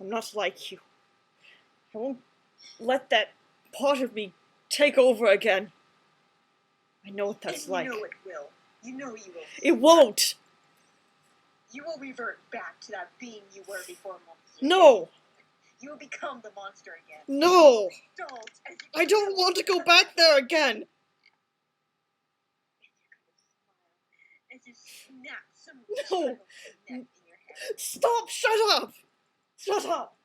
I'm not like you. I won't let that part of me take over again. I know what that's like. You know it will. You know you will. It won't! You will revert back to that being you were before monster. No! You will become the monster again. No! Don't! I don't want to go back there again! As you snap some No! neck in your head. Stop! Shut up! Shut up!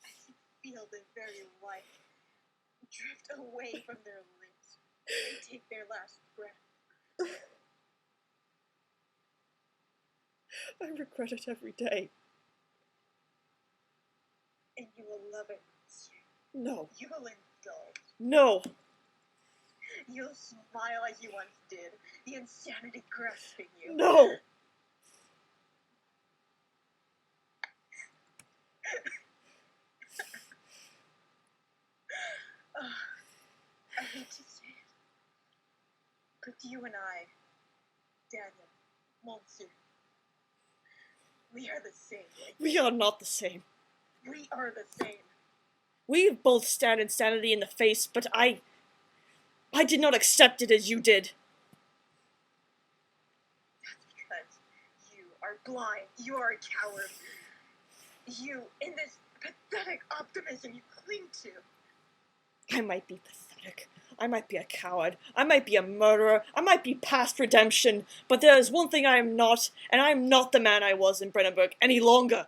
As you feel the very life drift away from their lips. They take their last breath. I regret it every day. And you will love it. No. You will indulge. No. You'll smile as you once did, the insanity grasping you. No. I hate to say it, but you and I, Daniel, Monsieur, we are the same. Right? We are not the same. We are the same. We both stand insanity in the face, but I did not accept it as you did. That's because you are blind. You are a coward. You, in this pathetic optimism you cling to. I might be pathetic. I might be a coward. I might be a murderer. I might be past redemption. But there is one thing I am not, and I am not the man I was in Brennenburg any longer.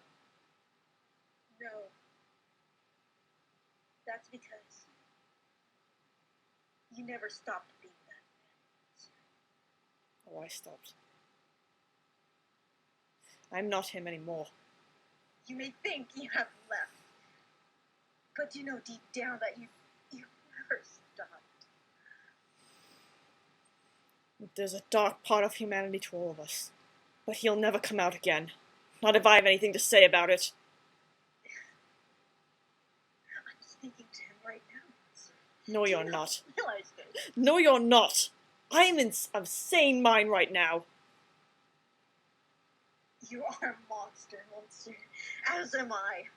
No. That's because you never stopped being that man. Oh, I stopped. I'm not him anymore. You may think you have left, but you know deep down that you never stopped. There's a dark part of humanity to all of us, but he'll never come out again. Not if I have anything to say about it. I'm speaking to him right now. No, you're not. Realize this. No, you're not. I am in a sane mind right now. You are a monster, Monsieur. As am I.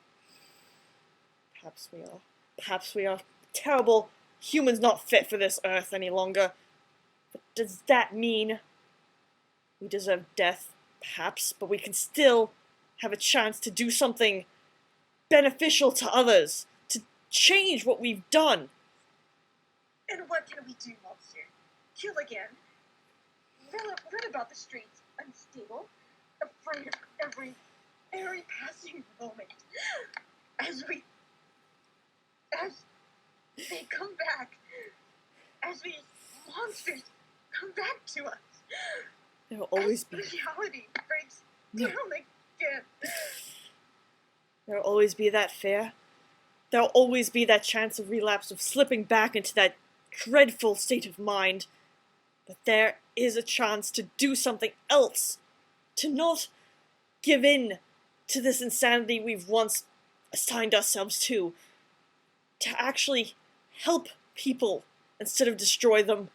Perhaps we are. Perhaps we are terrible humans not fit for this earth any longer. But does that mean we deserve death? Perhaps, but we can still have a chance to do something beneficial to others, to change what we've done. And what can we do, Monsieur? Kill again? Run about the streets, unstable, afraid of every passing moment. As they come back, as these monsters come back to us. There will always be. Reality breaks down again. There will always be that fear. There will always be that chance of relapse, of slipping back into that dreadful state of mind. But there is a chance to do something else. To not give in to this insanity we've once assigned ourselves to. To actually help people instead of destroy them.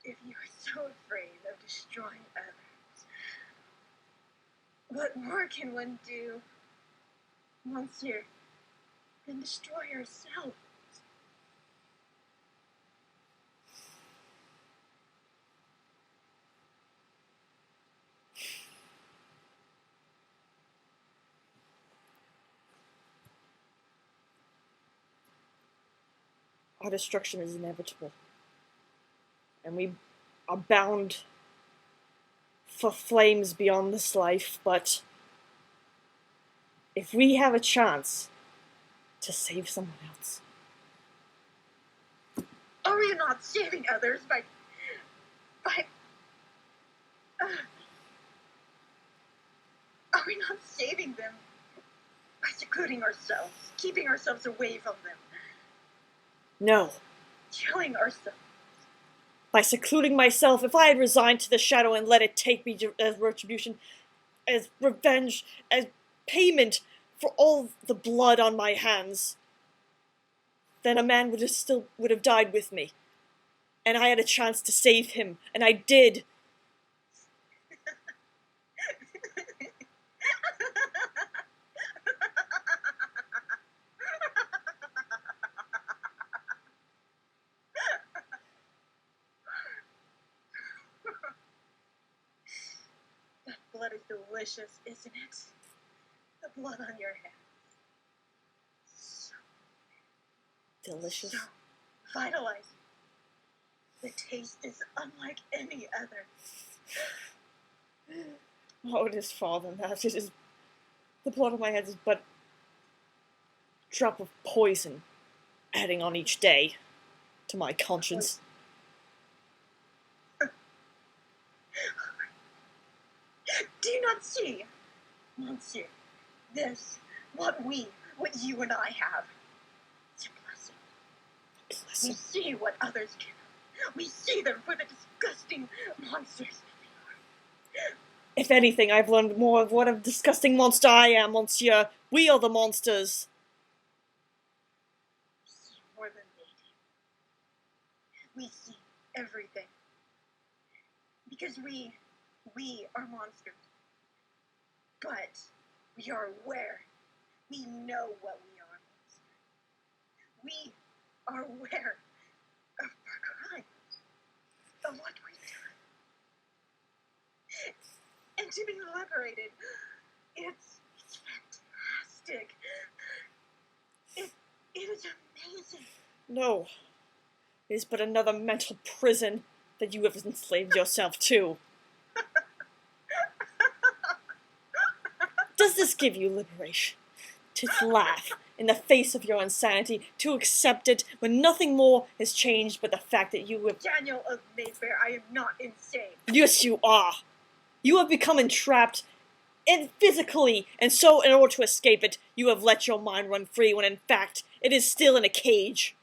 If you are so afraid of destroying others, what more can one do, Monsieur, than destroy yourself? Our destruction is inevitable. And we are bound for flames beyond this life, but if we have a chance to save someone else. Are we not saving others by are we not saving them by secluding ourselves, keeping ourselves away from them? No. Killing ourselves. By secluding myself, if I had resigned to the shadow and let it take me as retribution, as revenge, as payment for all the blood on my hands, then a man would have died with me. And I had a chance to save him, and I did. is delicious, isn't it? The blood on your hands. So, Delicious. so vitalizing. The taste is unlike any other. Oh, it is far than that. It is... The blood on my hands is but a drop of poison adding on each day to my conscience. Do you not see, Monsieur, this, what you and I have? It's a blessing. We see what others cannot. We see them for the disgusting monsters they are. If anything, I've learned more of what a disgusting monster I am, Monsieur. We are the monsters. We see more than they do. We see everything. Because we are monsters. But we are aware. We know what we are. We are aware of our crimes, of what we've done. And to be liberated, it's fantastic. It is amazing. No. It is but another mental prison that you have enslaved yourself to. Does this give you liberation? To laugh in the face of your insanity, to accept it when nothing more has changed but the fact that you have... Daniel of Mayfair, I am not insane. Yes, you are. You have become entrapped, and physically, and so in order to escape it, you have let your mind run free when in fact it is still in a cage.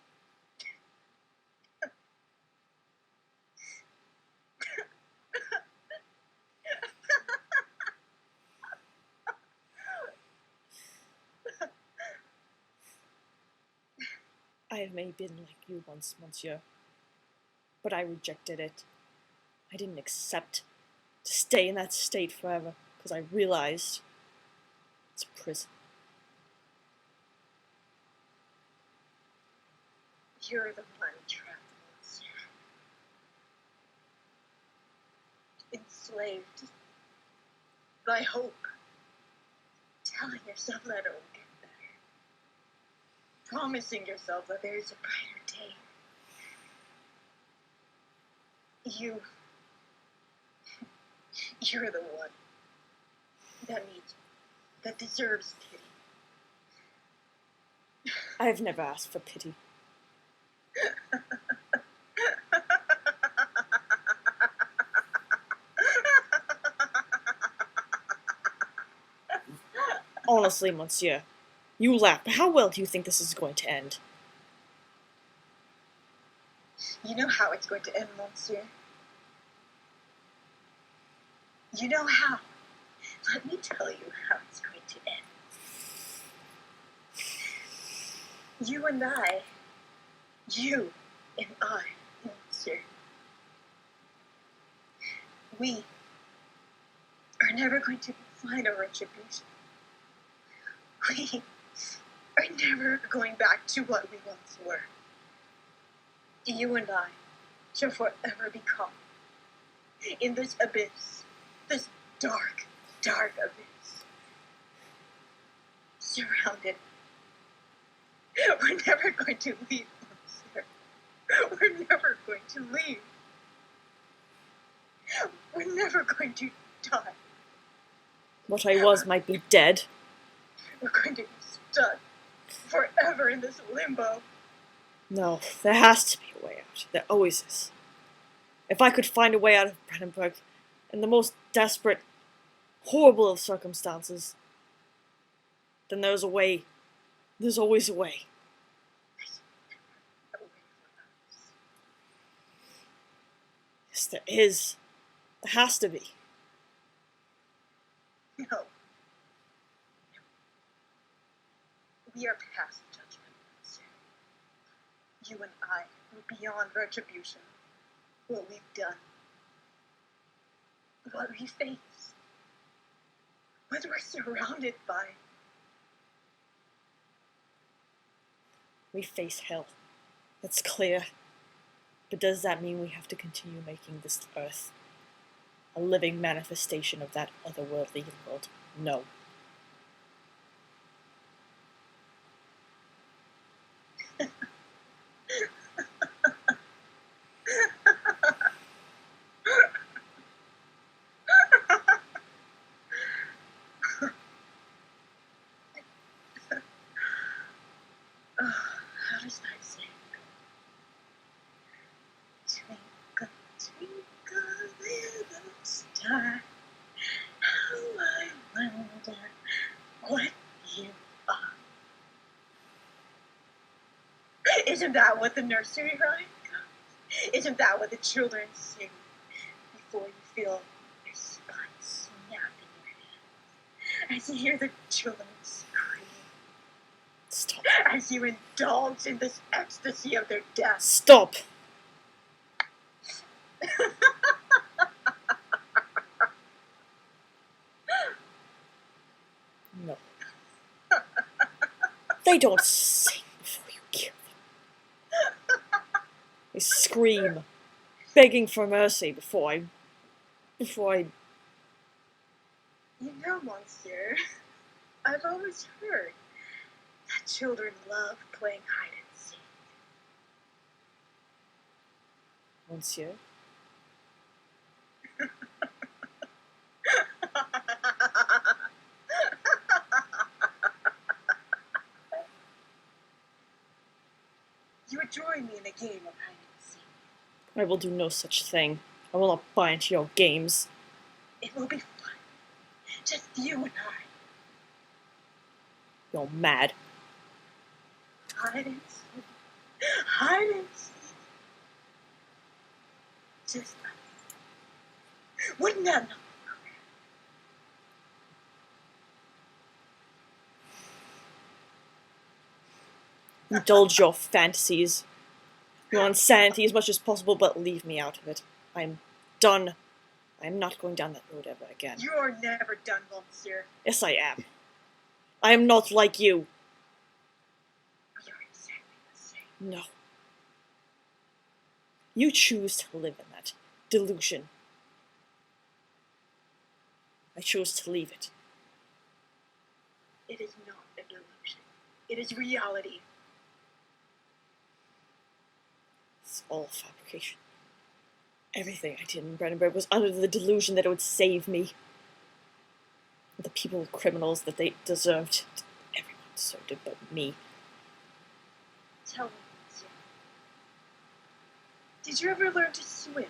I have maybe been like you once, Monsieur, but I rejected it. I didn't accept to stay in that state forever, because I realized it's a prison. You're the one trapped, Monsieur. Enslaved by hope. Telling yourself that it will get better. Promising yourself that there is a brighter day. You're the one that needs, that deserves pity. I have never asked for pity. Honestly, Monsieur, you laugh, but how well do you think this is going to end? You know how it's going to end, Monsieur. You know how. Let me tell you how it's going to end. You and I, Monsieur, we are never going to find a retribution. We are never going back to what we once were. You and I shall forever become in this abyss, this dark, dark abyss, surrounded. We're never going to leave, Monsieur. We're never going to leave. We're never going to die. What I was might be dead. We're going to be stuck forever in this limbo. No, there has to be a way out. There always is. If I could find a way out of Brandenburg, in the most desperate, horrible of circumstances, then there's a way. There's always a way. Yes, there is. There has to be. No. We are past judgment, Monsieur. You and I are beyond retribution. What we've done. What we face. What we're surrounded by. We face hell. That's clear. But does that mean we have to continue making this earth a living manifestation of that otherworldly world. No. How does that say? Twinkle, twinkle, little star, how I wonder what you are. Isn't that what the nursery rhyme goes? Isn't that what the children sing before you feel your spine snap in your hand? As you hear the children scream. Stop. As you indulge in this ecstasy of their death. Stop! No. They don't sing before you kill them. They scream, begging for mercy before I... You know, Monsieur, I've always heard that children love playing hide and seek. Monsieur? You would join me in a game of hide and seek. I will do no such thing. I will not buy into your games. It will be fun. Just you and I. You're mad. Hide and seek. Hide and seek. Just us. Wouldn't that not? Indulge your fantasies, your insanity as much as possible, but leave me out of it. I'm done. I'm not going down that road ever again. You're never done, Monsieur. Yes, I am. I am not like you. We are exactly the same. No. You choose to live in that delusion. I chose to leave it. It is not a delusion. It is reality. It's all fabrication. Everything I did in Brandenburg was under the delusion that it would save me. The people were criminals, that they deserved. Everyone deserved it but me. Tell me, Monsieur. Did you ever learn to swim?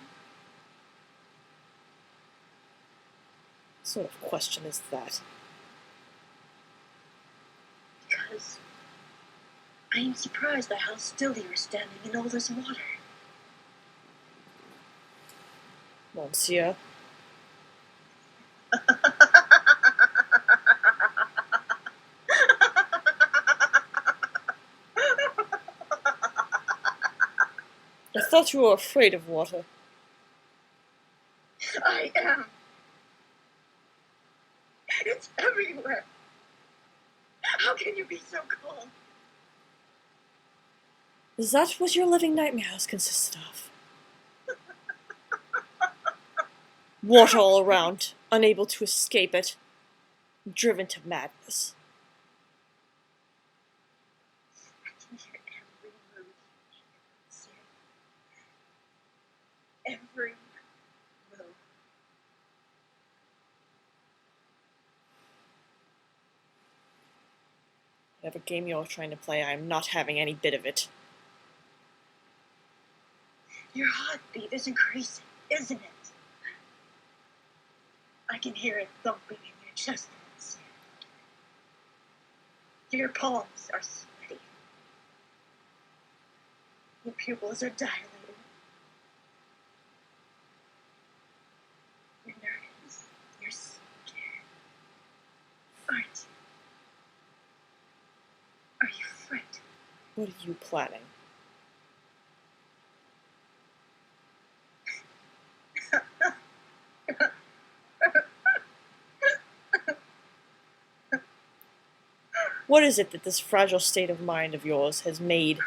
What sort of question is that? Because I am surprised at how still you are standing in all this water. Monsieur? I thought you were afraid of water. I am. It's everywhere. How can you be so calm? Is that what your living nightmares consisted of? Water all around, unable to escape it, driven to madness. I can hear every move you make, Monsieur. Every move. Whatever game you're trying to play, I'm not having any bit of it. Your heartbeat is increasing, isn't it? I can hear it thumping in your chest, Monsieur. Your palms are sweaty. Your pupils are dilated. You're nervous. You're scared. Aren't you? Are you frightened? What are you planning? What is it that this fragile state of mind of yours has made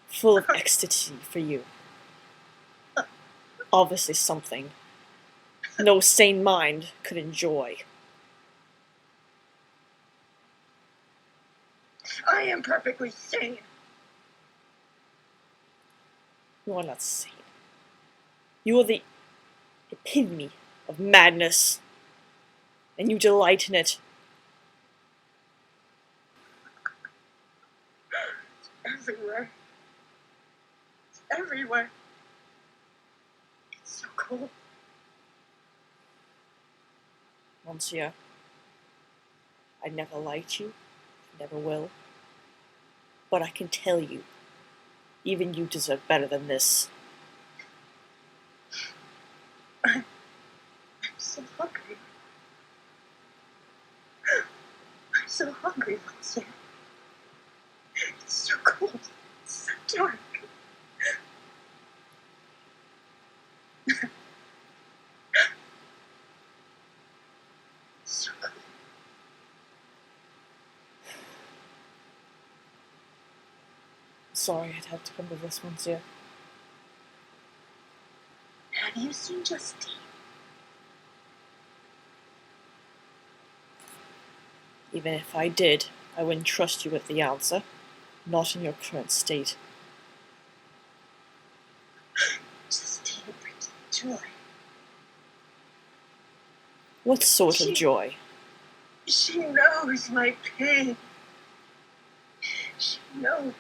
full of ecstasy for you? Obviously something no sane mind could enjoy. I am perfectly sane. You are not sane. You are the epitome of madness, and you delight in it. Everywhere. It's everywhere. It's so cold. Monsieur, I never liked you, never will. But I can tell you, even you deserve better than this. I'm so hungry. I'm so hungry, Monsieur. It's so cold. It's so dark. So cold. Sorry I'd have to come to this, Monsieur. Have you seen Justine? Even if I did, I wouldn't trust you with the answer. Not in your current state. Justine brings me joy. What sort of joy? She knows my pain. She knows.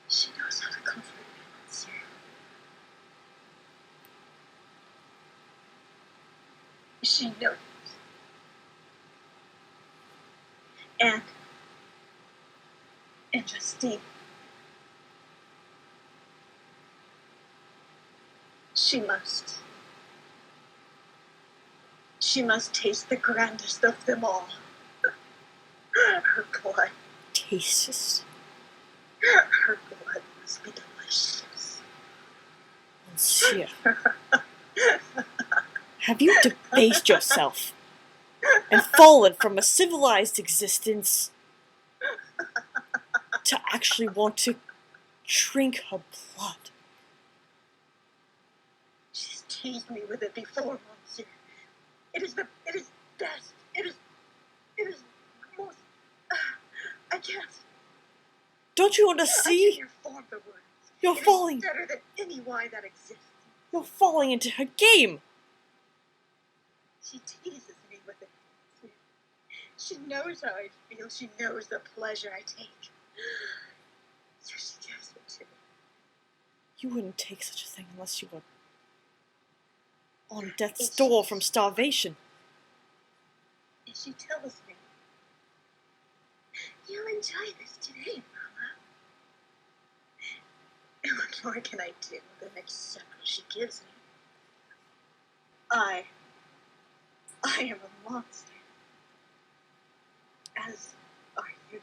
She knows how to comfort me, Monsieur. She knows. And Justine. She must taste the grandest of them all. Her blood. Tastes. Her blood must be delicious. Monsieur. Have you debased yourself and fallen from a civilized existence to actually want to drink her blood? She's teased me with it before, Monsieur. It is best. It is most. I can't. Don't you want to I see? can't inform the words. You're It is falling. better than any wine that exists. You're falling into her game. She teases me with it. She knows how I feel. She knows the pleasure I take. So she gives it to me. You wouldn't take such a thing unless you were on death's door from starvation. And she tells me, "You'll enjoy this today, Mama." And what more can I do than accept what she gives me? I am a monster. As are you.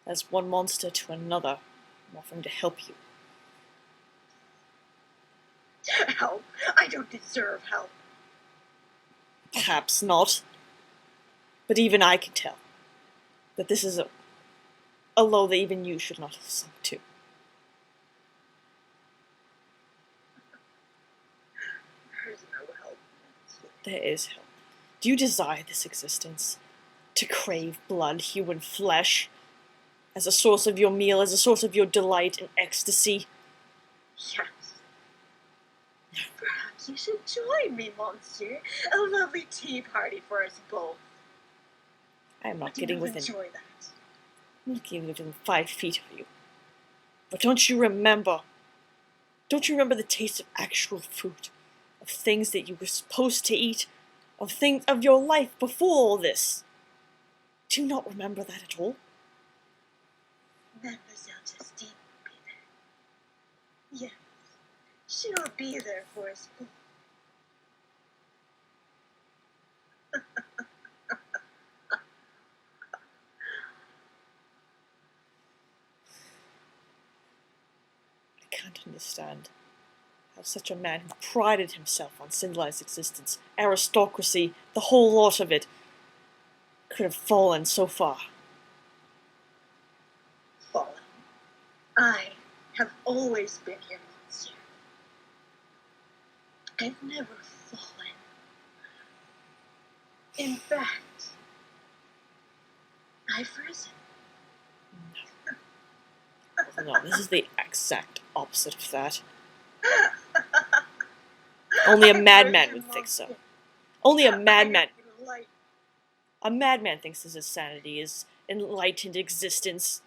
As one monster to another, I'm offering to help you. Help? I don't deserve help. Perhaps not. But even I can tell that this is a low that even you should not have sunk to. There's no help. There is help. Do you desire this existence? To crave blood, human flesh, as a source of your meal, as a source of your delight and ecstasy? Yes. Perhaps you should join me, Monsieur. A lovely tea party for us both. I am not Would getting you within. enjoy that? I'm not getting within 5 feet of you. But don't you remember? Don't you remember the taste of actual food, of things that you were supposed to eat, of things of your life before all this? Do you not remember that at all? Mademoiselle Justine will be there. Yes, she'll be there for us both. I can't understand how such a man who prided himself on civilized existence, aristocracy, the whole lot of it, could have fallen so far. Fallen. I have always been here, Monsieur. I've never fallen. In fact, I've risen. No, this is the exact opposite of that. Only a madman would think so. Only a madman. A madman thinks his insanity is enlightened existence.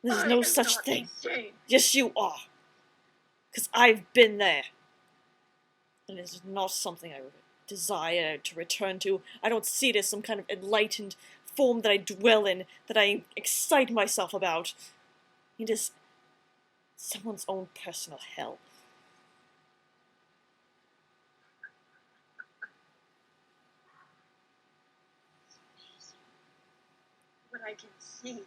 There's no such thing. Insane. Yes, you are. Because I've been there. And it is not something I would desire to return to. I don't see it as some kind of enlightened form that I dwell in, that I excite myself about. It is someone's own personal hell. What I can see.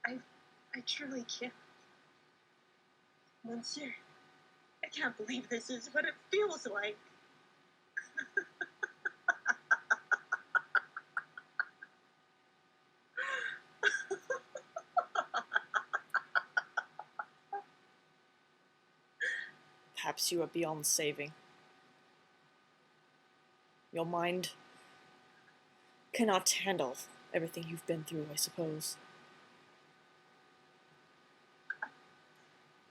I truly can't. Monsieur, I can't believe this is what it feels like. Perhaps you are beyond saving. Your mind cannot handle everything you've been through, I suppose.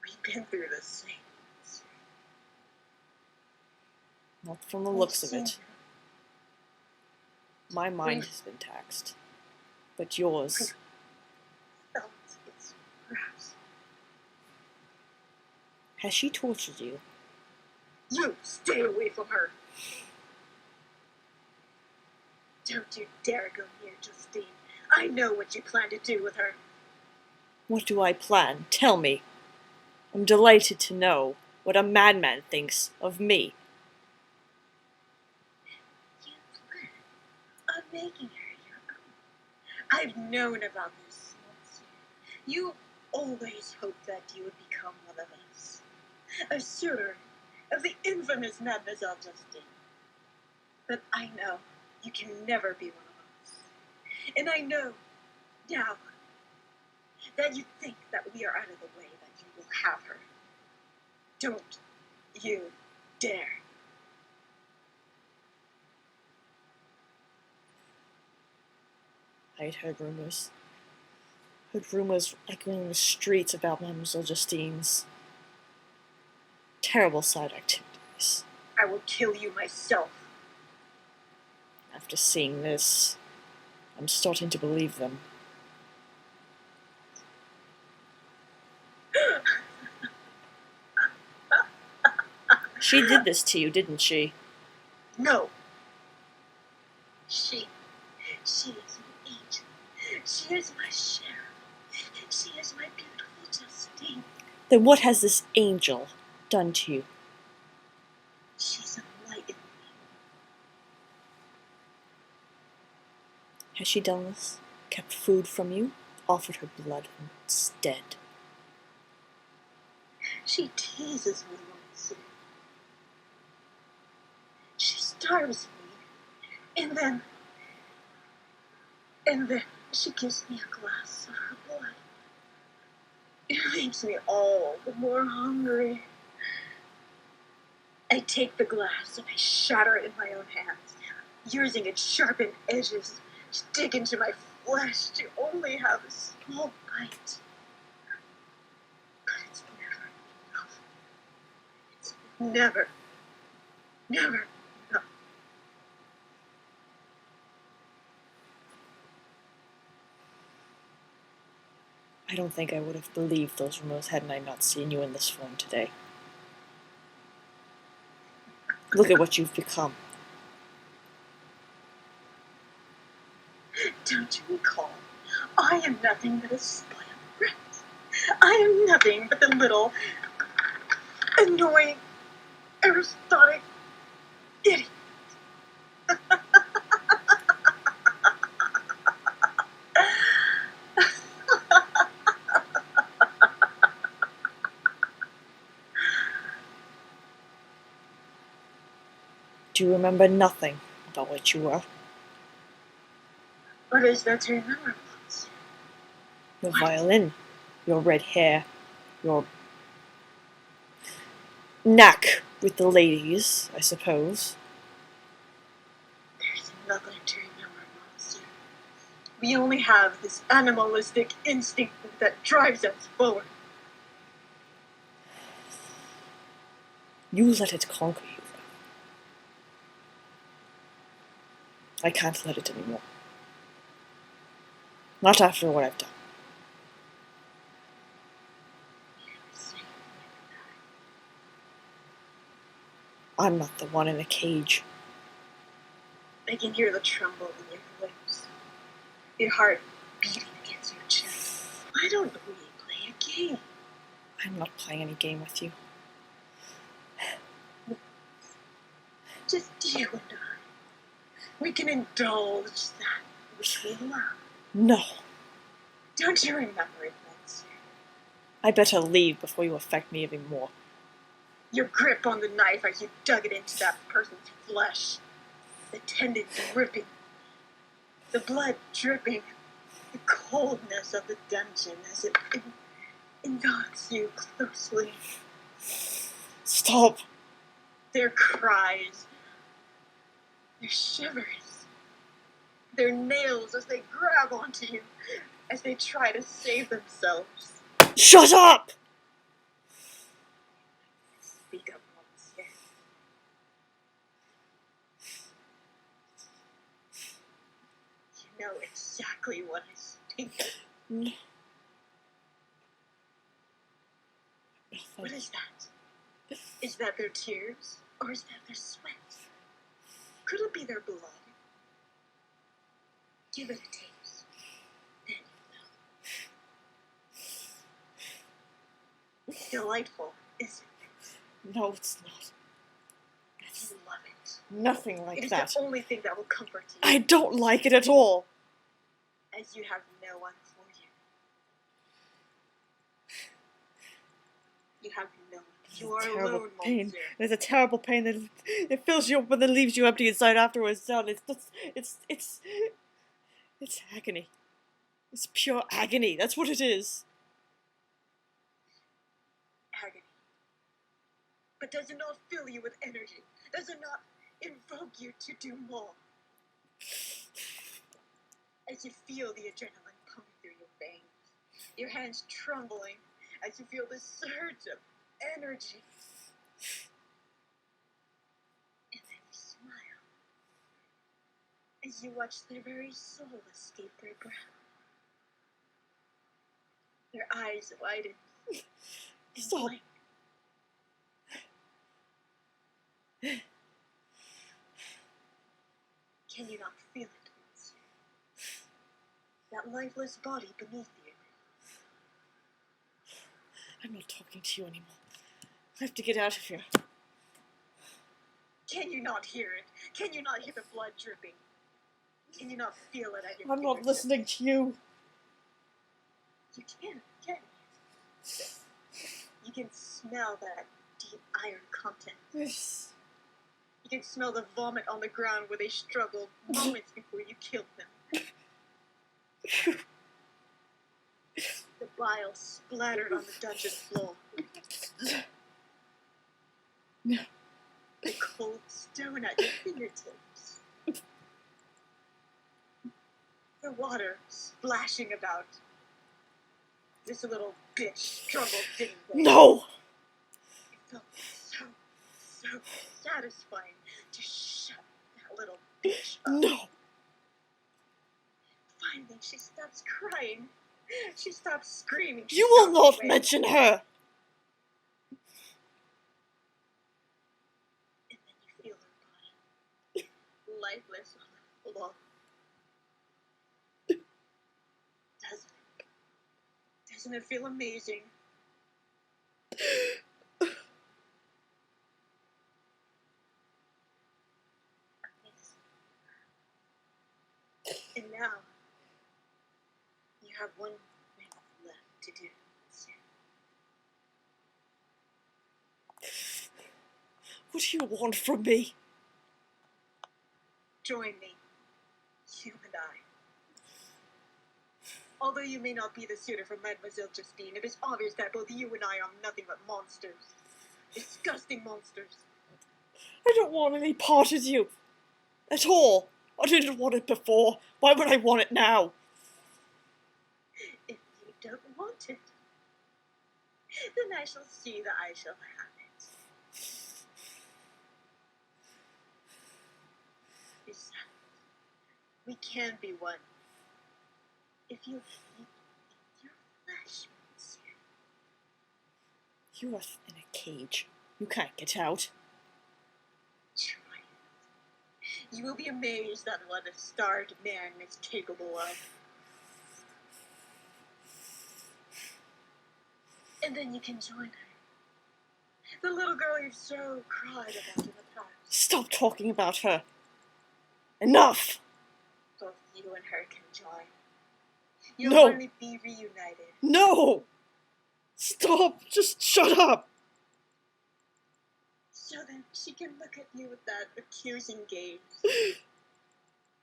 We've been through the same. Not from the looks of it. My mind has been taxed. But yours... Perhaps. Has she tortured you? You stay away from her. Don't you dare go near Justine. I know what you plan to do with her. What do I plan? Tell me. I'm delighted to know what a madman thinks of me. You plan on making her your own. I've known about this, Monsieur. You always hoped that you would become one of us. A suitor of the infamous Mademoiselle Justine. But I know you can never be one of us. And I know now that you think that we are out of the way, that you will have her. Don't you dare. I had heard rumors. Heard rumors echoing in the streets about Mademoiselle Justine's terrible side activities. I will kill you myself. After seeing this, I'm starting to believe them. She did this to you, didn't she? No. She is an angel. She is my sheriff. She is my beautiful Justine. Then what has this angel done to you? She's enlightened me. Has she done this? Kept food from you? Offered her blood instead? She teases me, Monsieur. She starves me. And then she gives me a glass of her blood. It makes me all the more hungry. I take the glass and I shatter it in my own hands, using its sharpened edges to dig into my flesh to only have a small bite. But it's never enough. It's never enough. I don't think I would have believed those rumors hadn't I not seen you in this form today. Look at what you've become. Don't you recall? I am nothing but a spoiled brat. I am nothing but the little, annoying, aristocratic idiot. Do you remember nothing about what you were? What is there to remember? Your violin, your red hair, your knack with the ladies, I suppose. There's nothing to remember, monster. We only have this animalistic instinct that drives us forward. You let it conquer you. I can't let it anymore. Not after what I've done. I'm not the one in a cage. I can hear the tremble in your voice. Your heart beating against your chest. Why don't we play a game? I'm not playing any game with you. Just you and I. We can indulge that which we love. No. Don't you remember it, monster? I better leave before you affect me even more. Your grip on the knife as you dug it into that person's flesh. The tendons ripping. The blood dripping. The coldness of the dungeon as it envelops you closely. Stop. Their cries. Their shivers. Their nails as they grab onto you. As they try to save themselves. Shut up! Speak up, monster. You know exactly what I think. No. What is that? Is that their tears? Or is that their sweat? Could it be their blood? Give it a taste. Then you know. It's delightful, isn't it? No, it's not. You love it. Nothing like It is that. the only thing that will comfort you. I don't like it at all. As you have no one for you. You have no one. You are Terrible alone, pain. monster. It's a terrible pain that it fills you up and then leaves you empty inside afterwards. It's agony. It's pure agony. That's what it is. Agony. But does it not fill you with energy? Does it not invoke you to do more? As you feel the adrenaline pumping through your veins, your hands trembling as you feel the surge of energy. And then you smile as you watch their very soul escape their brow. Their eyes widen. Stop. Blink. Can you not feel it, monster? That lifeless body beneath you. I'm not talking to you anymore. I have to get out of here. Can you not hear it? Can you not hear the blood dripping? Can you not feel it at your I'm not fingertips? listening to you. You can you? You can smell that deep iron content. Yes. You can smell the vomit on the ground where they struggled moments before you killed them. The bile splattered on the dungeon floor. The cold stone at your fingertips. The water splashing about. This little bitch struggled, didn't they? No! It felt so satisfying to shut that little bitch up. No! Finally, she stops crying. She stops screaming. She You will stops not wailing. mention her! And then you feel her body, lifeless on the floor. Doesn't it feel amazing? And now, you have one thing left to do. What do you want from me? Join me, you and I. Although you may not be the suitor for Mademoiselle Justine, it is obvious that both you and I are nothing but monsters. Disgusting monsters. I don't want any part of you. At all. I didn't want it before. Why would I want it now? If you don't want it, then I shall see that I shall have it. Besides, we can be one. If you hate your flesh, monsieur. You are in a cage. You can't get out. Try it. You will be amazed at what a starved man is capable of. And then you can join her. The little girl you've so cried about in the past. Stop talking about her. Enough! Both you and her can join. You'll No. only be reunited. No! Stop! Just shut up! So then she can look at you with that accusing gaze.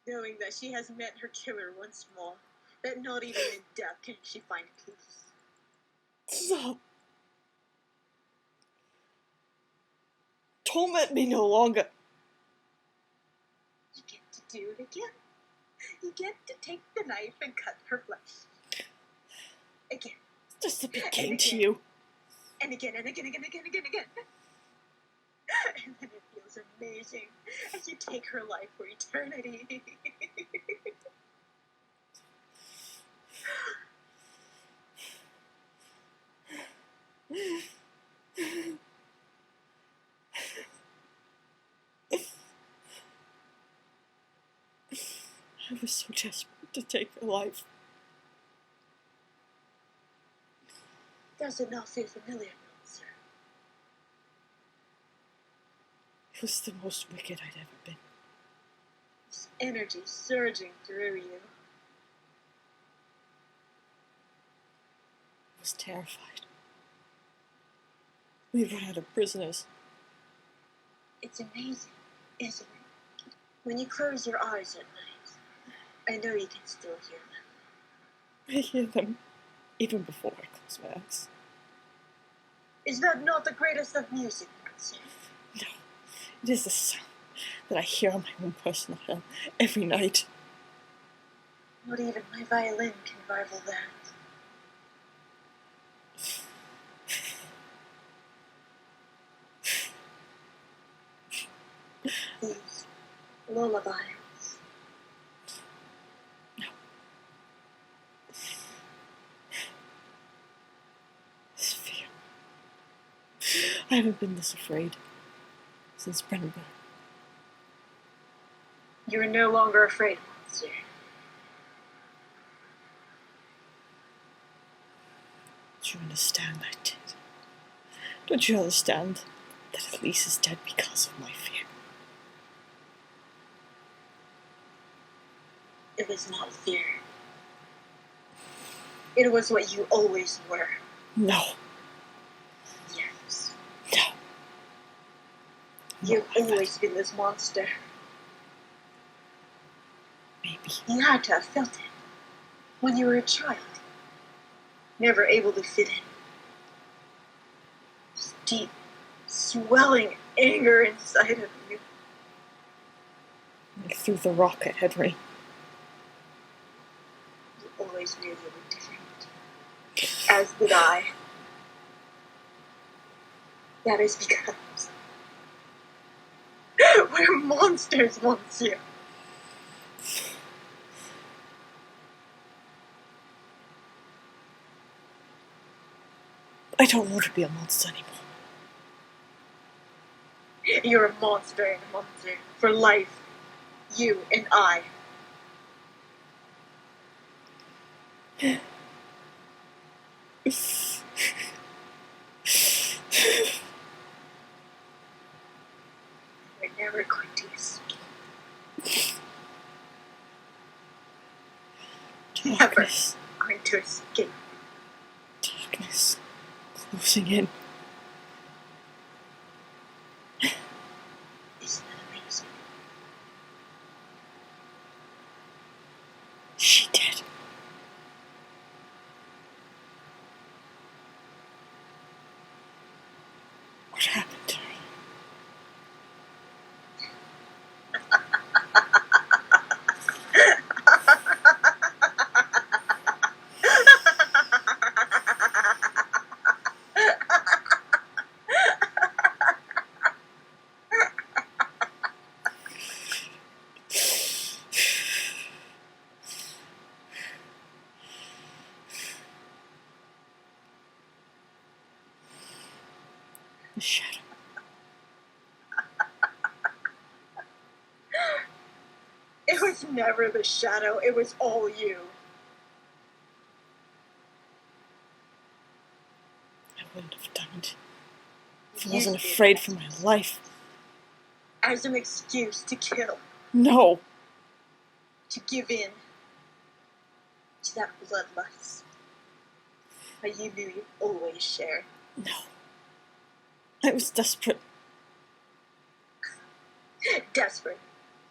Knowing that she has met her killer once more. That not even in death can she find peace. Stop. Torment me no longer. You get to do it again. You get to take the knife and cut her flesh. Again. It's just a big game And to again. you. And again, and again, again, again, again, again. And then it feels amazing as you take her life for eternity. I was so desperate to take her life. Does it not feel familiar, sir? It was the most wicked I'd ever been. This energy surging through you. I was terrified. We ran out of prisoners. It's amazing, isn't it? When you close your eyes at night, I know you can still hear them. I hear them even before I close my eyes. Is that not the greatest of music, sir? No, it is the sound that I hear on my own personal hell every night. Not even my violin can rival that. These lullabies. This fear. I haven't been this afraid since Brennenburg. You are no longer afraid, sir. Do you understand I did? Don't you understand that Elise is dead because of my fear? It was not fear. It was what you always were. No. Yes. No. You've No, always been this monster. Maybe. You had to have felt it when you were a child. Never able to fit in. This deep, swelling anger inside of you. I threw the rock at Henry. You always knew you were different. As did I. That is because we're monsters, monsieur. I don't want to be a monster anymore. You're a monster and a monster for life. You and I. We're never going to escape. Never Darkness. going to escape. Darkness. Closing in. Isn't that amazing? She did. What happened? The shadow. It was never the shadow, it was all you. I wouldn't have done it if I wasn't afraid for my life. As an excuse to kill. No. To give in. To that bloodlust. That you knew you'd always share. No. I was desperate. Desperate.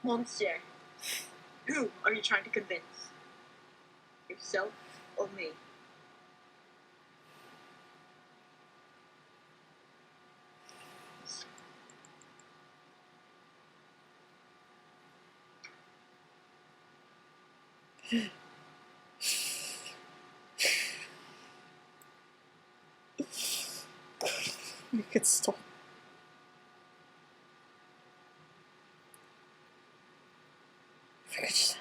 Monsieur. Who are you trying to convince? Yourself or me? We could stop. If I could just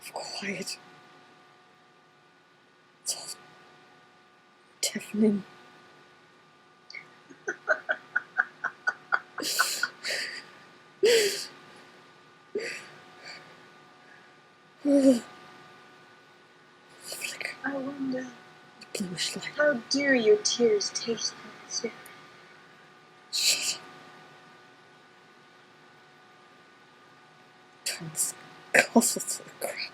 have quiet. It's all deafening. Flicker. I wonder. The bluish light. How do your tears taste, Monsieur? Shut up. Turns castle to the ground.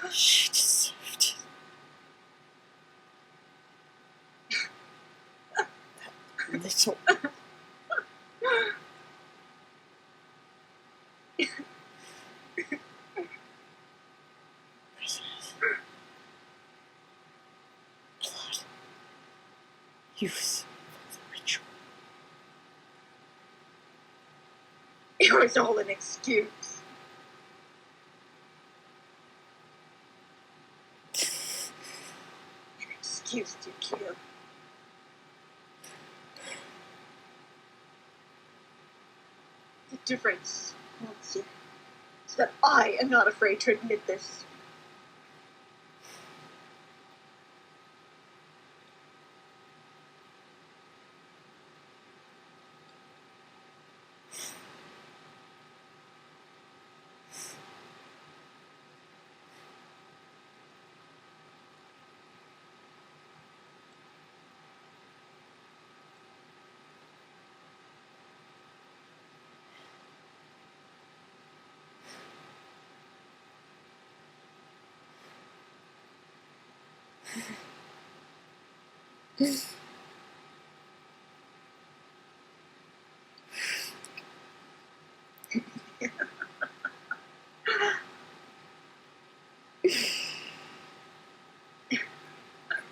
She deserved it. That little. Blood. Youth. Ritual. It was all an excuse. An excuse to kill. The difference, Monsieur, is that I am not afraid to admit this.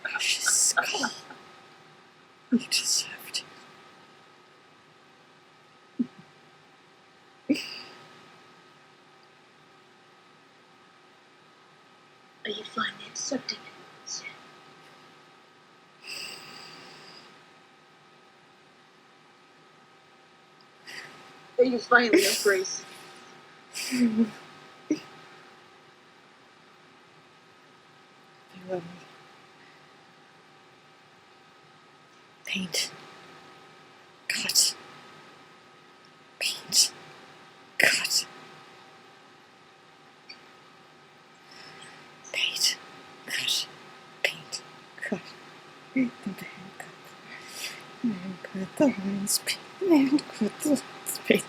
Precious skull. You deserved it. Are you finally accepting it, Monsieur? Are you finally embrace? I love me. Paint. Cut. Paint. Cut. Paint. Cut. Paint. Cut. The handcut. The handcut. The lines. Paint. The handcut. The lines. Paint.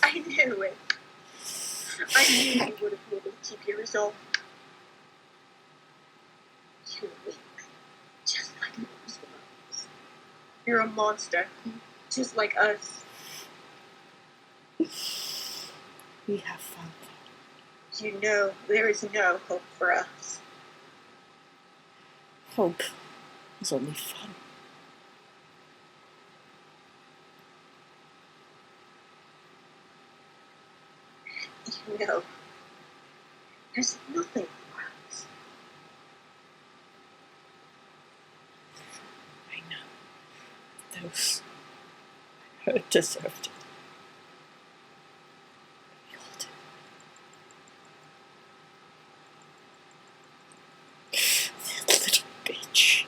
I knew it. I knew you wouldn't be able to keep your resolve. You're a monster, just like us. We have fun. You know there is no hope for us. Hope is only fun. You know, there's nothing for us. I know. Those hurt deserved it. We all did. That little bitch.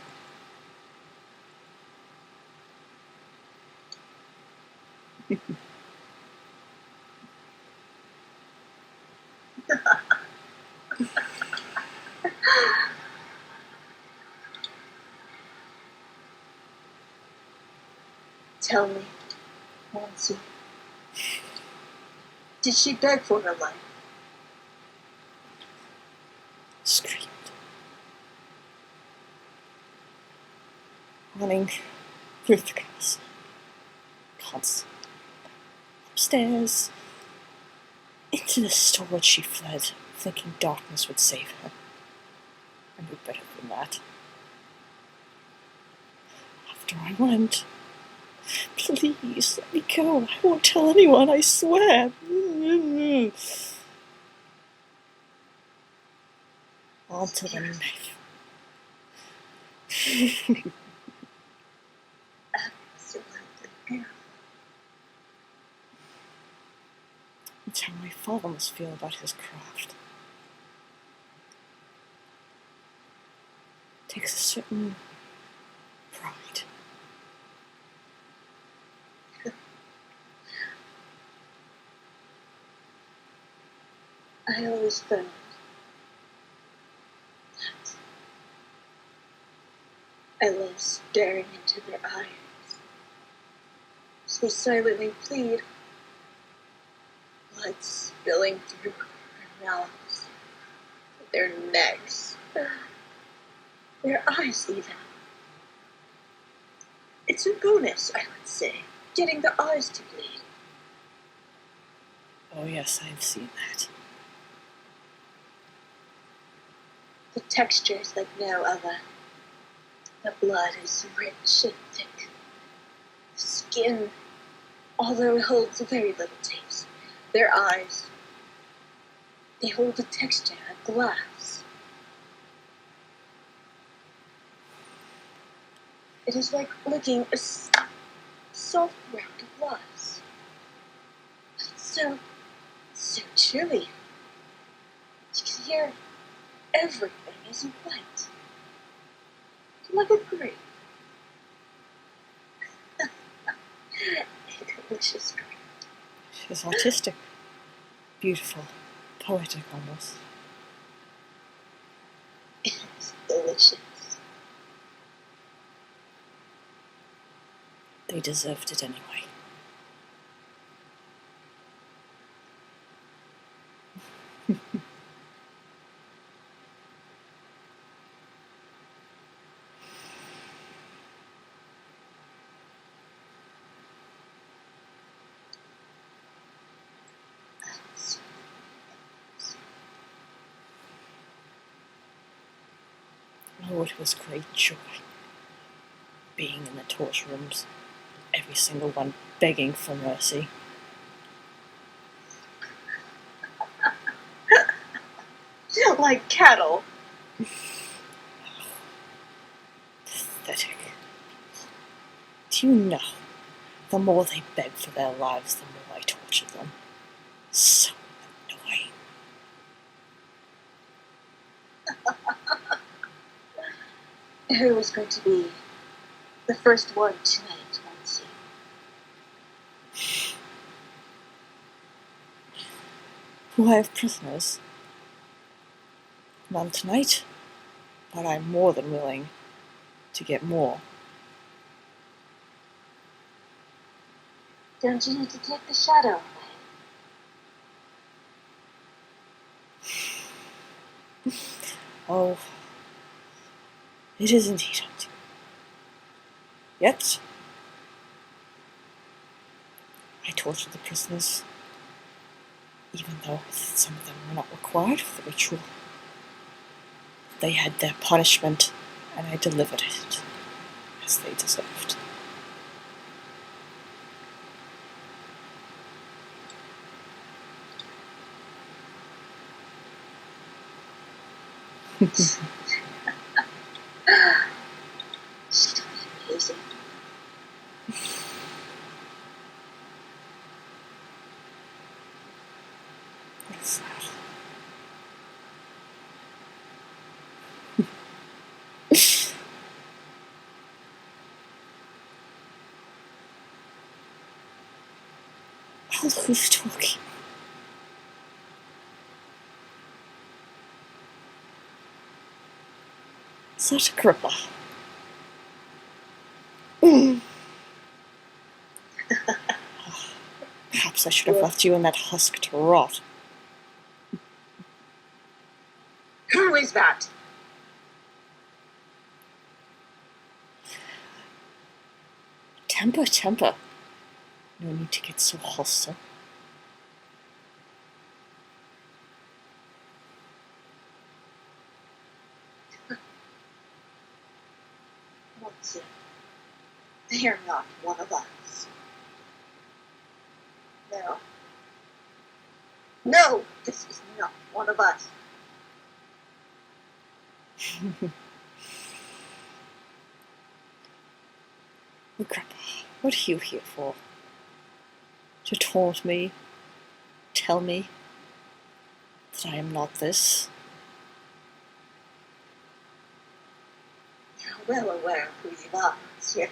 Tell me, Nancy, did she beg for her life? Screamed. Running through the castle. Constantly. Upstairs. Into the storage she fled, thinking darkness would save her. I knew better than that. After I went, please let me go. I won't tell anyone, I swear. Onto the knife. Absolutely beautiful. It's how my father must feel about his craft. It takes a certain pride. I always found that I love staring into their eyes as they silently plead, blood spilling through their mouths, their necks, their eyes even. It's a bonus, I would say, getting the eyes to bleed. Oh yes, I've seen that. The texture is like no other. The blood is rich and thick. The skin, although it holds very little taste. Their eyes, they hold the texture of glass. It is like licking a soft round of glass. So chewy. You can hear everything is white. Like a grape. A delicious grape. She's artistic. Beautiful. Poetic almost. It's delicious. They deserved it anyway. Oh, it was great joy. Being in the torture rooms. Every single one begging for mercy. Like cattle. Pathetic. Do you know, the more they beg for their lives, the more I torture them. So annoying. Who was going to be the first one tonight, Nancy? Who I have prisoners. None tonight, but I'm more than willing to get more. Don't you need to take the shadow away? Oh, it is indeed empty. Yet, I tortured the prisoners, even though some of them were not required for the ritual. They had their punishment, and I delivered it as they deserved. She's amazing. What is that? Malo, who's talking? Is that Agrippa? Perhaps I should have left you in that husk to rot. Who is that? Temper, temper. No need to get so hostile. Once again, they are not one of us. No. No, this is not one of us. Agrippa, what are you here for? To taunt me? Tell me that I am not this? You're well aware of who you are, monsieur.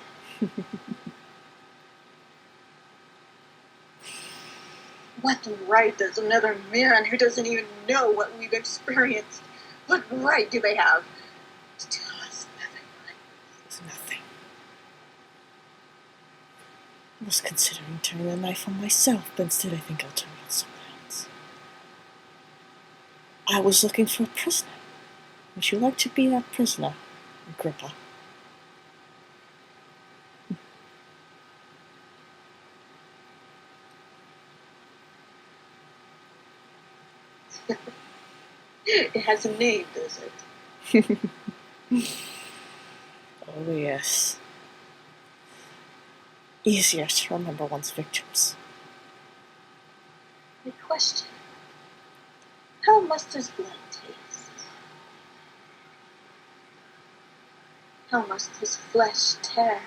What right does another man who doesn't even know what we've experienced, what right do they have to tell us nothing like It's nothing. I was considering turning the knife on myself, but instead I think I'll turn it on someone else. I was looking for a prisoner. Would you like to be that prisoner, Agrippa? It has a name, does it? Oh, yes. Easier to remember one's victims. The question, how must his blood taste? How must his flesh tear?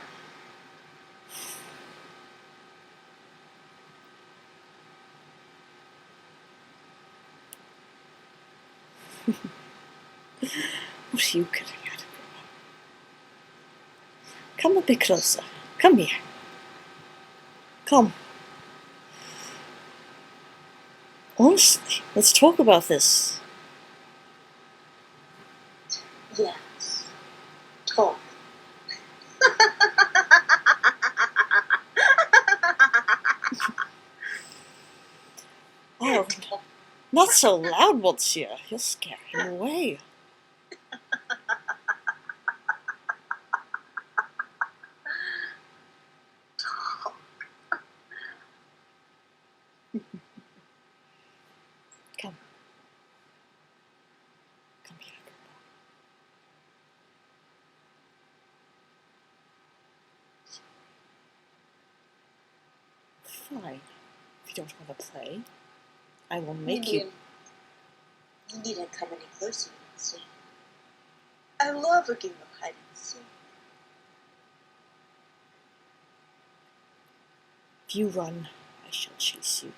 What are you getting at, Agrippa? Come a bit closer. Come here. Come. Honestly, let's talk about this. Yes. Talk. Oh, not so loud, monsieur. You'll scare him away. Come. Come here, Agrippa. Fine. If you don't want to play, I will make you. You needn't come any closer, see. I love a game of hide and seek. If you run, I shall chase you.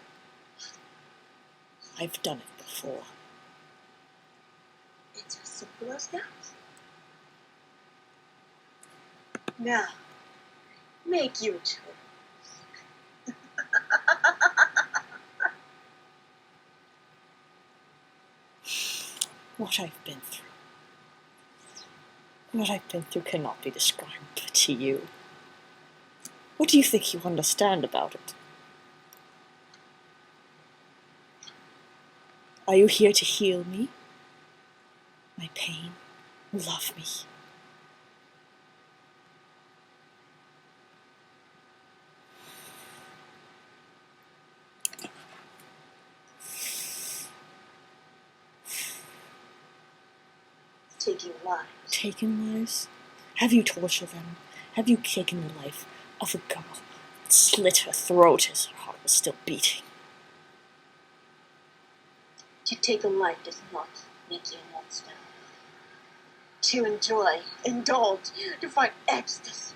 I've done it before. It's as simple as that. Now, make your choice. What I've been through. What I've been through cannot be described to you. What do you think you understand about it? Are you here to heal me? My pain? Love me? taking lives. Taken lives? Have you tortured them? Have you taken the life of a girl and slit her throat as her heart was still beating? To take a life does not make you a monster. To enjoy, indulge, to find ecstasy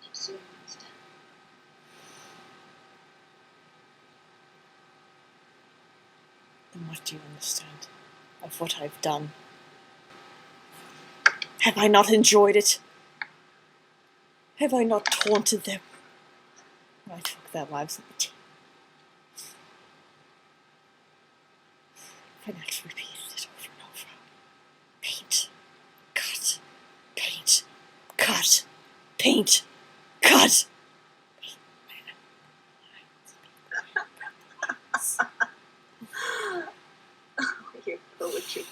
makes you a monster. Then what do you understand of what I've done? Have I not enjoyed it? Have I not taunted them when I took their lives at the tea? I next repeated it over and over. Paint, cut, paint, cut, paint, cut. Your poetry.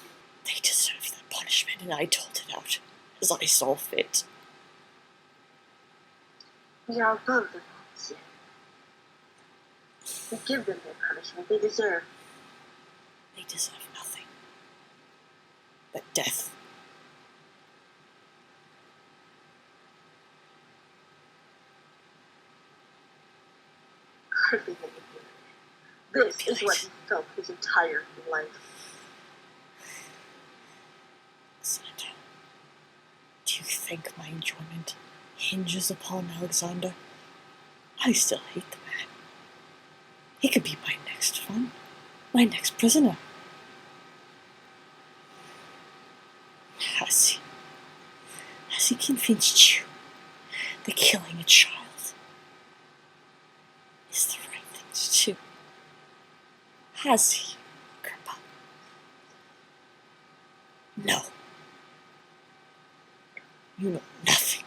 They deserved their punishment, and I told it out as I saw fit. We are above the laws yet. We give them their punishment they deserve. They deserve nothing but death. Hardly any word. This is what he felt his entire life. Santa, do you think my enjoyment hinges upon Alexander? I still hate the man. He could be my next fun, my next prisoner. Has he convinced you that killing a child is the right thing to do? Has he, Agrippa? No. You know nothing.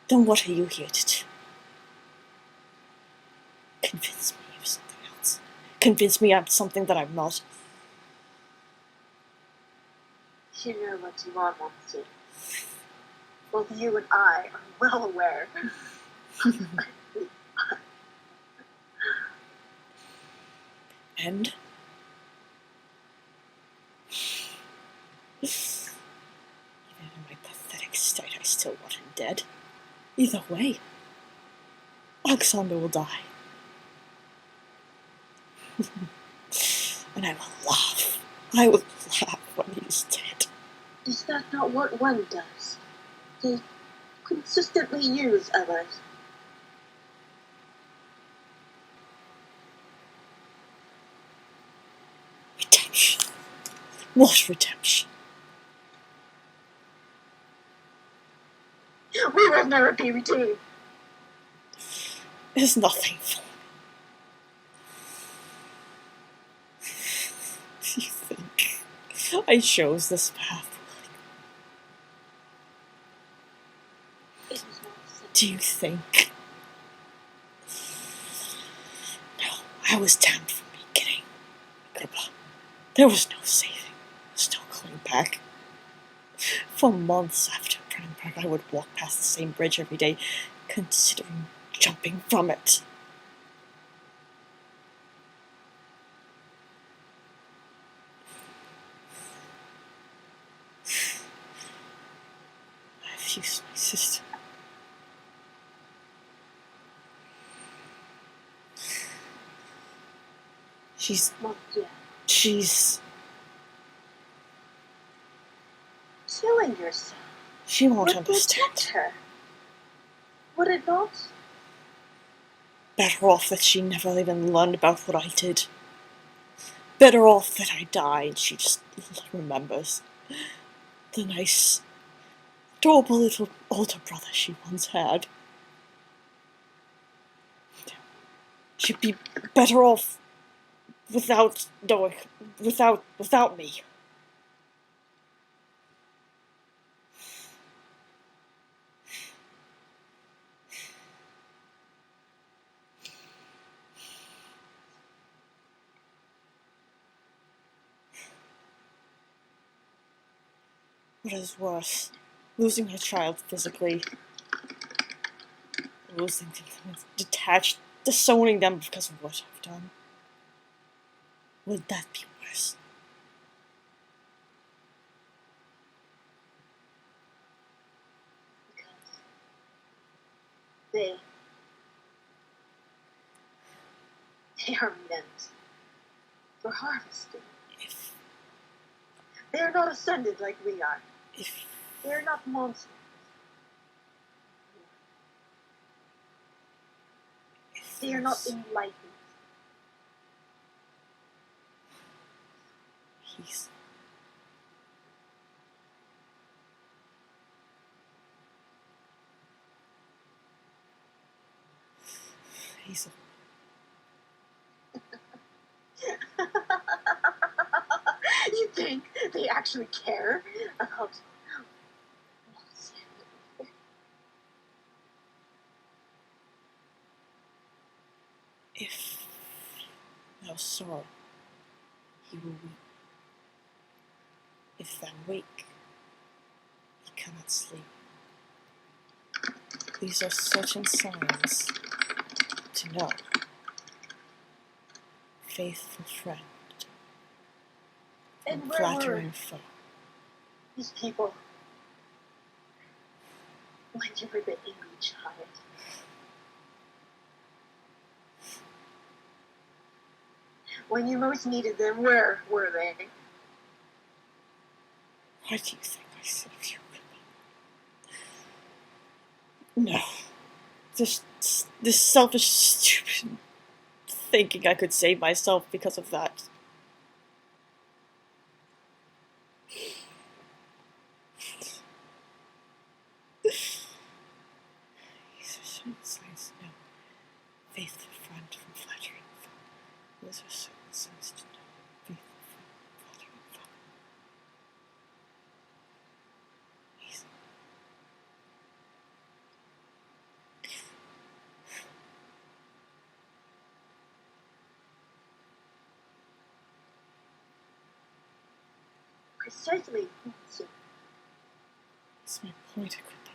Then what are you here to do? Convince me of something else. Convince me I'm something that I'm not. You know what you are, Monty. Both you and I are well aware. And? Even in my pathetic state, I still want him dead. Either way, Alexander will die. And I will laugh. I will laugh when he's dead. Is that not what one does? They consistently use others. Redemption. What redemption? We will never be redeemed. There's nothing for me. Do you think I chose this path? It is not simple. Do you think? No, I was damned from the beginning. Agrippa, there was no saving. There was no going back. For months after Brandenburg, I would walk past the same bridge every day, considering jumping from it. I've used my sister. Monty, She's... killing yourself She won't would understand. protect her. Would it not? Better off that she never even learned about what I did. Better off that I die and she just remembers the nice, adorable little older brother she once had. She'd be better off without me. What is worse, losing her child physically, losing them detached disowning them because of what I've done. Would that be worse? Because they are meant for harvesting. They are not ascended like we are. They are not monsters. They are not enlightened. He's You think they actually care about if thou sorrow, he will weep. If thou wake, he cannot sleep. These are certain signs to know. Faithful friend, and and where flattering were foe. these people when you were the angry child? When you most needed them, where were they? Why do you think I saved you, Agrippa? No. This selfish, stupid thinking I could save myself because of that. These are certain signs to know. Faithful friend from flattering foe. These are certain signs to know. Faithful friend from flattering foe. Precisely. That's my point, Agrippa.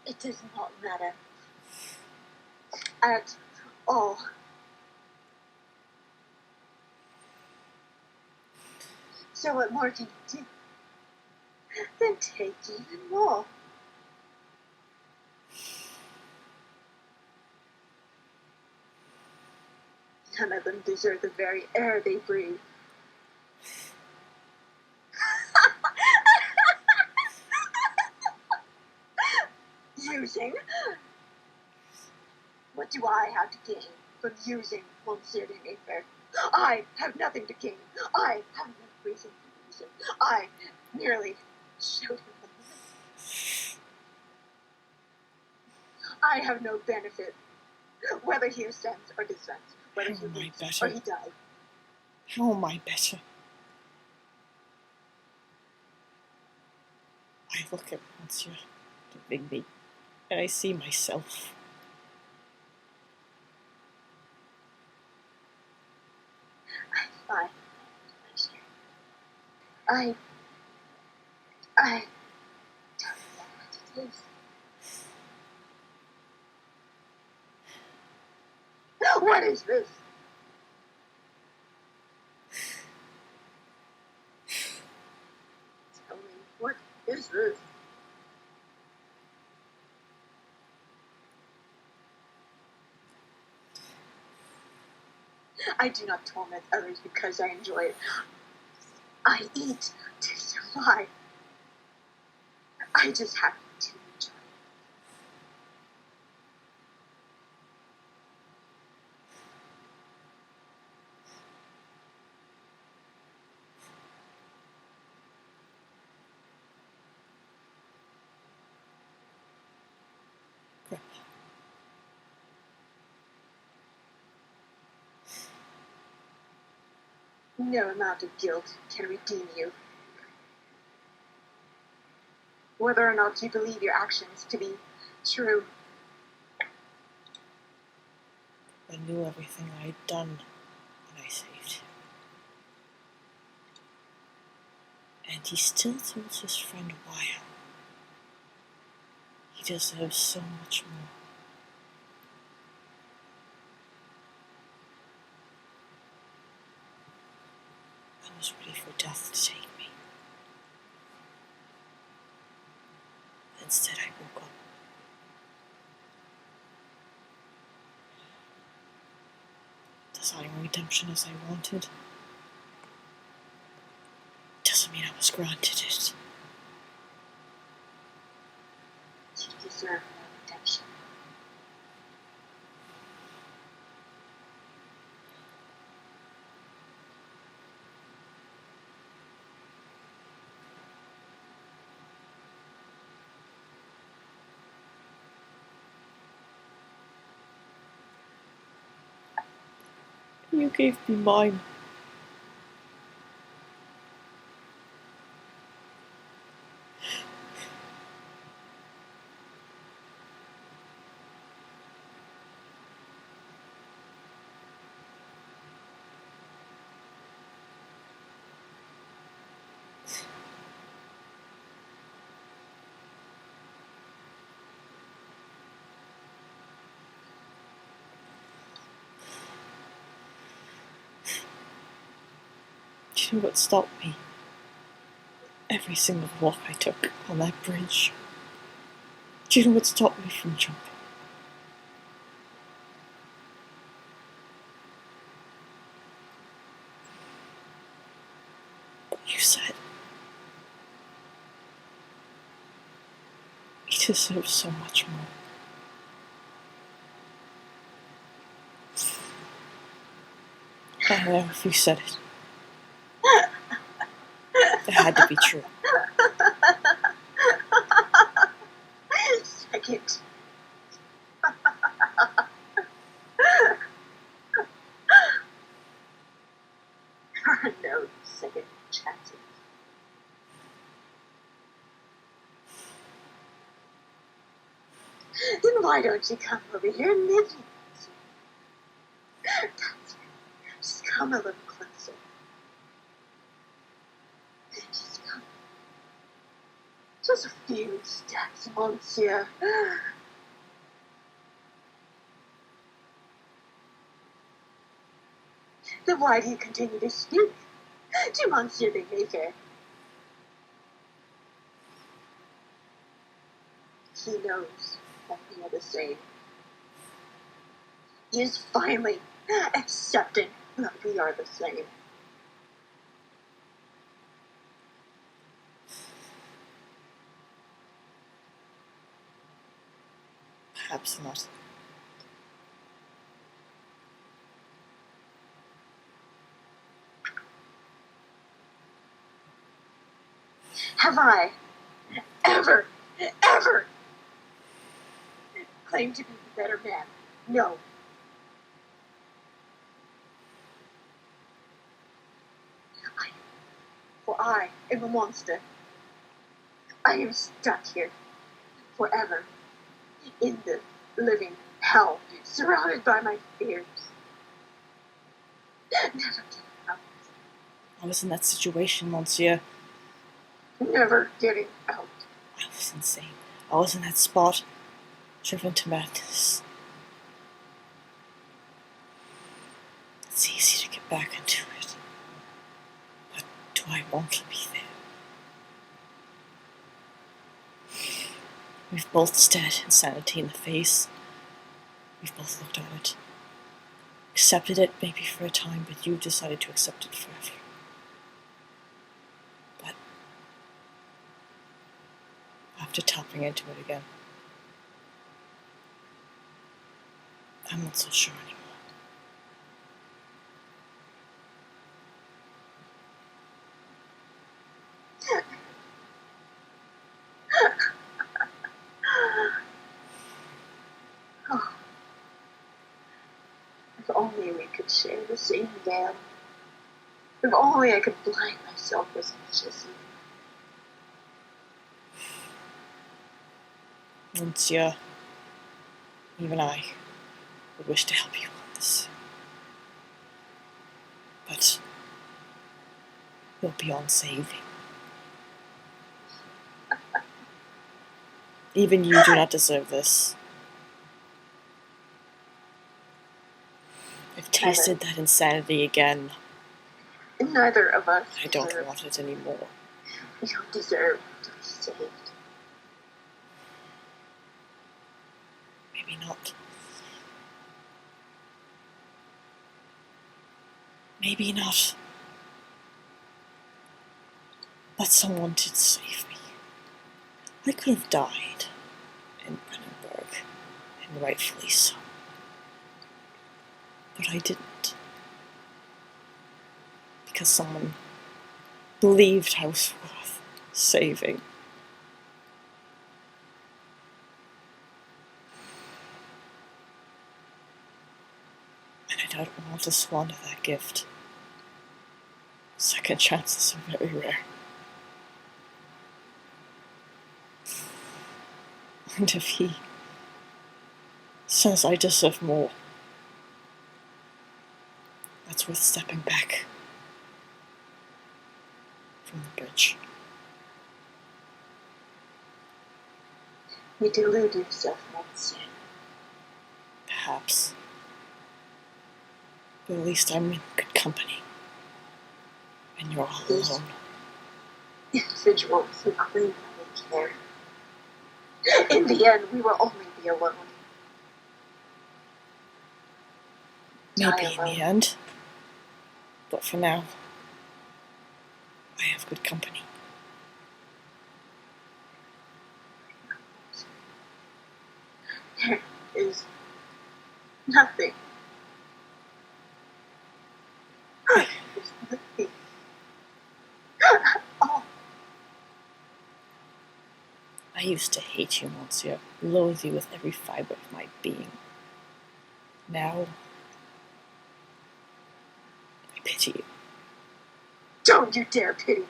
It does not matter at all. So what more can you do? Then take even more. None of them deserve the very air they breathe. Using? What do I have to gain from using Monsieur de Mayfair? I have nothing to gain. I have no reason to use him. I merely showed him the limits. I have no benefit, whether he ascends or descends, whether he lives or he dies. How am I better? I look at Monsieur de Vigny, and I see myself. I find pleasure. I don't know what it is. What is this? Tell me, what is this? I do not torment others because I enjoy it. I eat to survive. I just happen to enjoy it. No amount of guilt can redeem you. Whether or not you believe your actions to be true. I knew everything I had done when I saved him. And he still told his friend why. He deserves so much more. I was ready for death to take me. Instead, I woke up. Desiring redemption as I wanted doesn't mean I was granted it. You deserve no redemption. You gave me mine. Do you know what stopped me? Every single walk I took on that bridge. Do you know what stopped me from jumping? You said we deserve so much more. I don't know if you said it. It had to be true. Second. There are no second chances. Then why don't you come over here and live with me? That's right. Just come a little closer. Just come. Just a few steps, monsieur. Then why do you continue to speak to Monsieur the Maker? He knows that we are the same. He is finally accepting that we are the same. Perhaps not. Have I ever claimed to be the better man? No. I am a monster. I am stuck here forever in the living hell, surrounded by my fears. Never getting out. I was in that situation, monsieur. Never getting out. I was insane. I was in that spot, driven to madness. It's easy to get back into it, but do I want to be there? We've both stared insanity in the face. We've both looked at it. Accepted it maybe for a time, but you decided to accept it forever. But after tapping into it again, I'm not so sure anymore. Oh. If only we could share the same veil. If only I could blind myself as much as you. Monsieur, even I would wish to help you on this. But you're beyond saving. Even you do not deserve this. I've tasted that insanity again. Neither of us I don't want it anymore. We don't deserve to be saved. Maybe not. Maybe not. But someone did save me. I could have died in Brandenburg, and rightfully so. But I didn't. Because someone believed I was worth saving. And I don't want to squander that gift. Second chances are very rare. And if he says I deserve more, that's worth stepping back from the bridge. You delude yourself, Monsieur. Perhaps. But at least I'm in good company. And you're all alone. Individuals who claim that they care. In the end, we will only be alone. Maybe in the end. But for now, I have good company. There is nothing. There's nothing. Oh. I used to hate you, Monsieur, loathe you with every fiber of my being. Now, I pity you. Don't you dare pity me.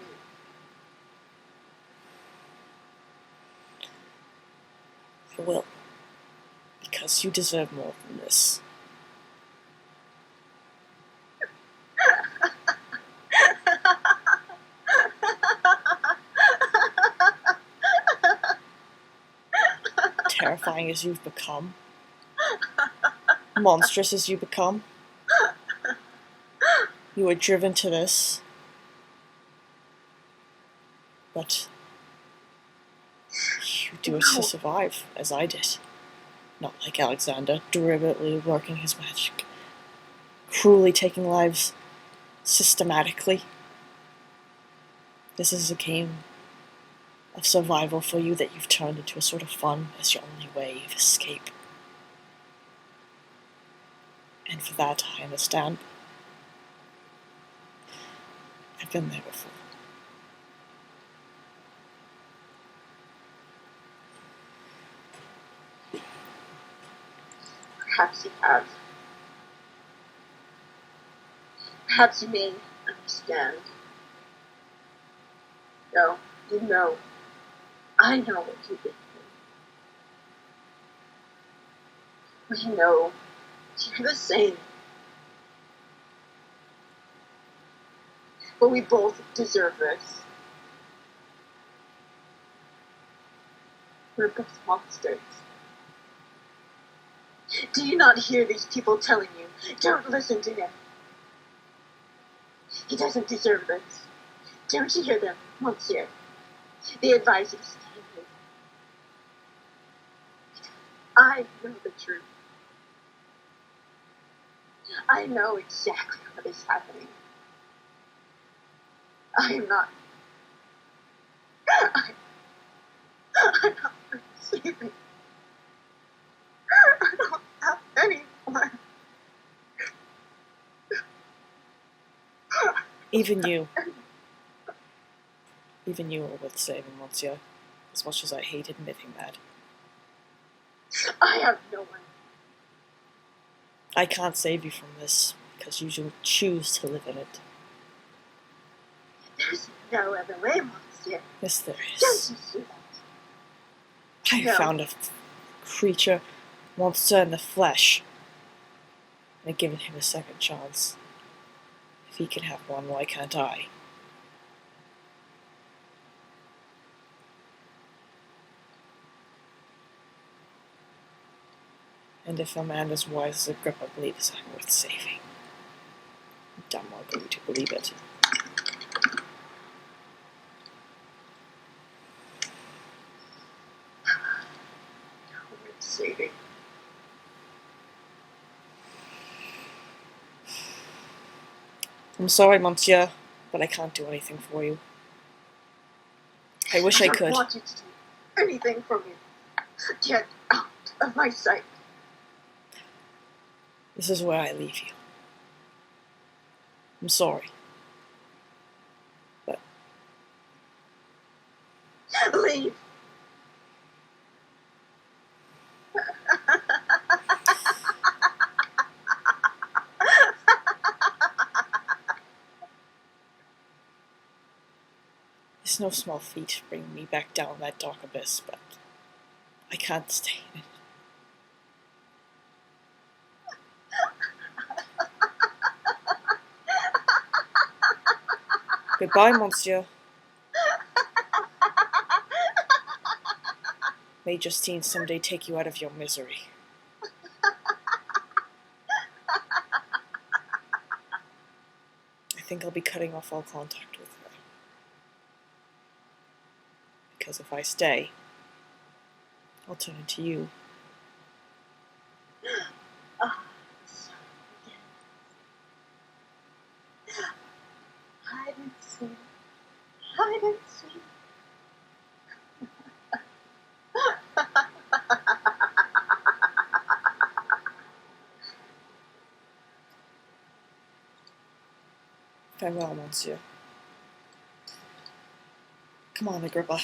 I will. Because you deserve more than this. Terrifying as you've become, monstrous as you become, you were driven to this, but you do it to survive, as I did. Not like Alexander, deliberately working his magic, cruelly taking lives systematically. This is a game of survival for you that you've turned into a sort of fun as your only way of escape. And for that, I understand. I've been there before. Perhaps you have. Perhaps you may understand. No, you know. I know what you did. We know you're the same. But we both deserve this. We're both monsters. Do you not hear these people telling you, don't listen to him? He doesn't deserve this. Don't you hear them, Monsieur? They advise you to stay with him. I know the truth. I know exactly what is happening. I am not. I'm not receiving. I don't have anyone. Even you are worth saving, Monsieur, as much as I hate admitting that. I have no one. I can't save you from this, because you choose to live in it. There's no other way, Monsieur. Yes, there Don't is. you see that? I No. found a creature, monster in the flesh, and I've given him a second chance. If he can have one, why can't I? And if a man as wise as Agrippa believes I'm worth saving, I'm dumb ugly to believe it. I'm sorry, monsieur, but I can't do anything for you. I wish I could. I don't want you to do anything for me. Get out of my sight. This is where I leave you. I'm sorry. But Leave. it's no small feat bringing me back down that dark abyss, but I can't stay in it. Goodbye, monsieur. May Justine someday take you out of your misery. I think I'll be cutting off all contact with her. Because if I stay, I'll turn into you. Hide and seek. Hide and seek. Farewell, monsieur. Come on, Agrippa.